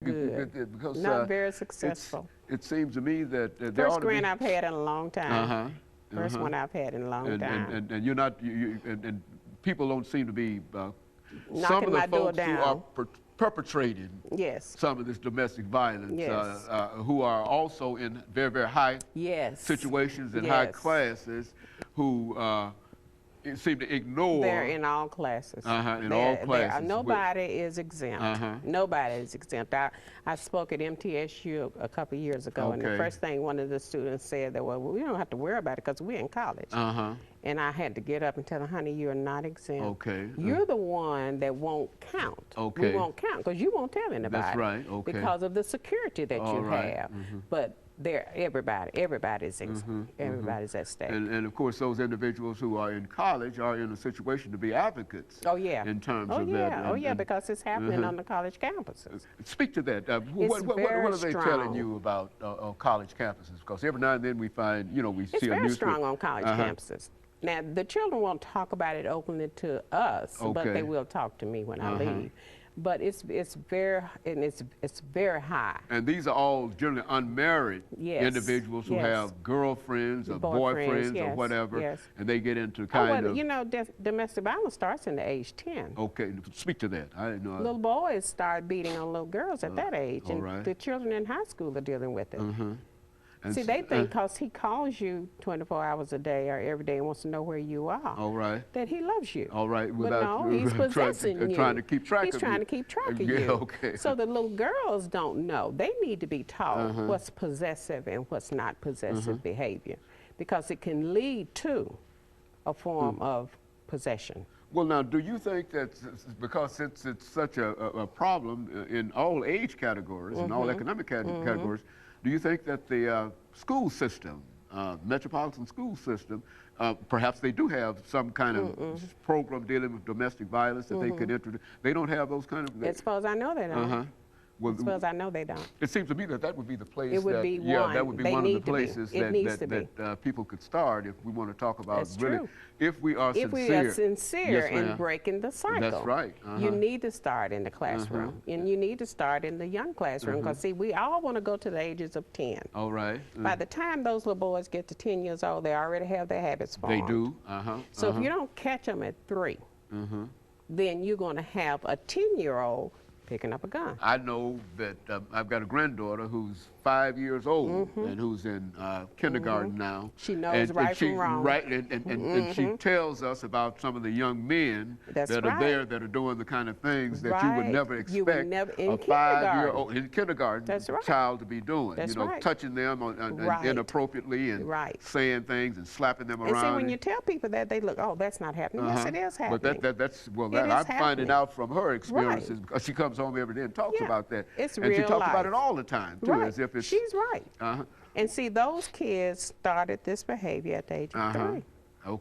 Good. Because Not very successful. it seems to me that there ought First to be. grant I've had in a long time. First one I've had in a long time. And you're not, and people don't seem to be, some Knocking of the my door folks who are down. perpetrating Yes. some of this domestic violence, Yes. who are also in very, very high Yes. situations and Yes. high classes, who seem to ignore. They're in all classes. In all classes. Nobody is exempt. Nobody is exempt. I spoke at MTSU a couple of years ago, and the first thing one of the students said that, well, we don't have to worry about it because we're in college. And I had to get up and tell them, honey, you're not exempt. You're the one that won't count. We won't count because you won't tell anybody. That's right. Because of the security that you have. But everybody's at stake. And of course, those individuals who are in college are in a situation to be advocates. In terms of that. Because it's happening on the college campuses. Speak to that. What are they telling you about college campuses? Because every now and then we find, we see a It's very newspaper. strong on college campuses. Now, the children won't talk about it openly to us, but they will talk to me when I leave. But it's very high. And these are all generally unmarried individuals who have girlfriends or boyfriends or whatever, and they get into kind of. Domestic violence starts in the age 10. Speak to that. I didn't know. Little boys start beating on little girls at that age, and the children in high school are dealing with it. See, they think because he calls you 24 hours a day or every day and wants to know where you are, that he loves you. But no, he's possessing you. Trying to keep track of you. He's trying to keep track of you. So the little girls don't know. They need to be taught what's possessive and what's not possessive behavior, because it can lead to a form of possession. Well, now, do you think that because it's such a problem in all age categories and all economic categories, do you think that the school system, metropolitan school system, perhaps they do have some kind of program dealing with domestic violence that they could introduce? They don't have those kind of. As far as I know, they don't. As far as I know, they don't. It seems to me that would be the place. It would be one. Yeah, that would be one of the places that people could start if we want to talk about if we are sincere in breaking the cycle. That's right. You need to start in the classroom, and you need to start in the young classroom, because see, we all want to go to the ages of 10. By the time those little boys get to 10 years old, they already have their habits formed. They do. So if you don't catch them at 3, then you're going to have a 10-year-old picking up a gun. I know that I've got a granddaughter who's 5 years old and who's in kindergarten now. She knows right from wrong. Right, and she tells us about some of the young men that are there that are doing the kind of things that you would never expect a 5-year-old in kindergarten child to be doing. Touching them inappropriately and saying things and slapping them around. And see, when you tell people that, they look, oh, that's not happening. Yes, it is happening. But I'm finding out from her experiences, because she comes home every day and talks about that. It's and real she talks life. about it all the time, too, as if it's... She's right. And see, those kids started this behavior at the age of 3.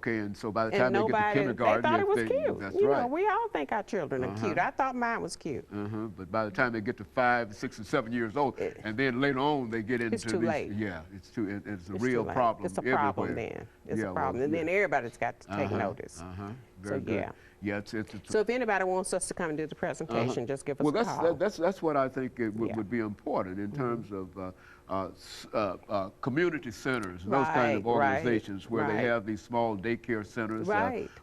And so by the time they get to kindergarten... They thought it was cute. That's you know, we all think our children are cute. I thought mine was cute. But by the time they get to 5, 6, and 7 years old, and then later on they get into It's too late. Yeah, it's a real problem. It's a problem then. It's a problem. And then everybody's got to take notice. Very good. So if anybody wants us to come and do the presentation, just give us a call. That's what I think it would be important in terms of community centers and those kind of organizations where they have these small daycare centers,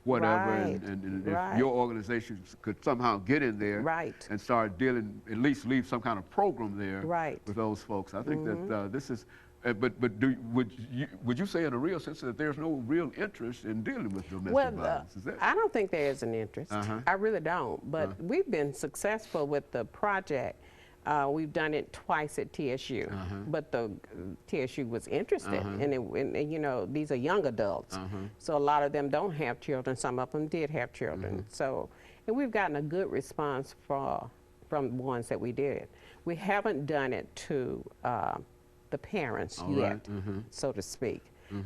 whatever, and if your organization could somehow get in there and start dealing, at least leave some kind of program there with those folks. I think that this is. But would you say in a real sense that there's no real interest in dealing with domestic violence? Is that? I don't think there is an interest. I really don't. But we've been successful with the project. We've done it twice at TSU, but the TSU was interested, and you know, these are young adults, so a lot of them don't have children. Some of them did have children. So, and we've gotten a good response from the ones that we did. We haven't done it to the parents yet, so to speak.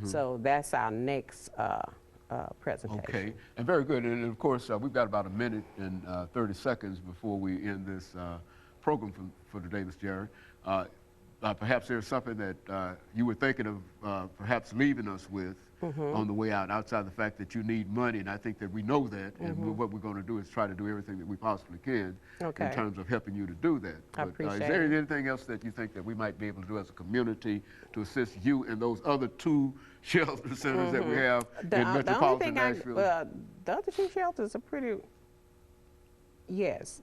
So that's our next presentation. Okay, and very good. And of course, we've got about a minute and 30 seconds before we end this program for today, Ms. Jarrett. perhaps there's something that you were thinking of perhaps leaving us with on the way out, outside the fact that you need money, and I think that we know that, and what we're going to do is try to do everything that we possibly can in terms of helping you to do that. I appreciate is there anything else that you think that we might be able to do as a community to assist you in those other 2 shelter centers that we have in metropolitan Nashville? The other 2 shelters are pretty, yes.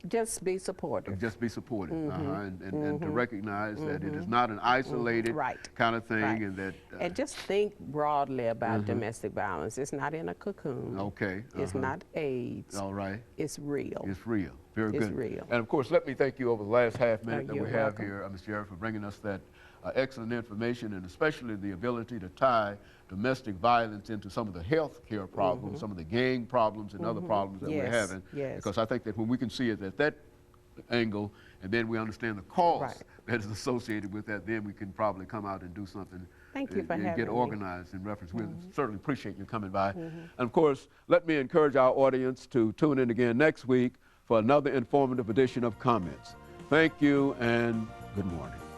Just be supportive. Just be supportive, and to recognize that it is not an isolated kind of thing, and that and just think broadly about domestic violence. It's not in a cocoon. Okay. It's not AIDS. All right. It's real. It's real. Very good. It's real. And of course, let me thank you over the last half minute that You're we have welcome. here, Mr. Jarrett, for bringing us that excellent information, and especially the ability to tie domestic violence into some of the health care problems, some of the gang problems and other problems that we're having. Because I think that when we can see it at that angle, and then we understand the cost that is associated with that, then we can probably come out and do something. Thank you for having and get me. organized in reference. We certainly appreciate you coming by. And of course, let me encourage our audience to tune in again next week for another informative edition of Comments. Thank you and good morning.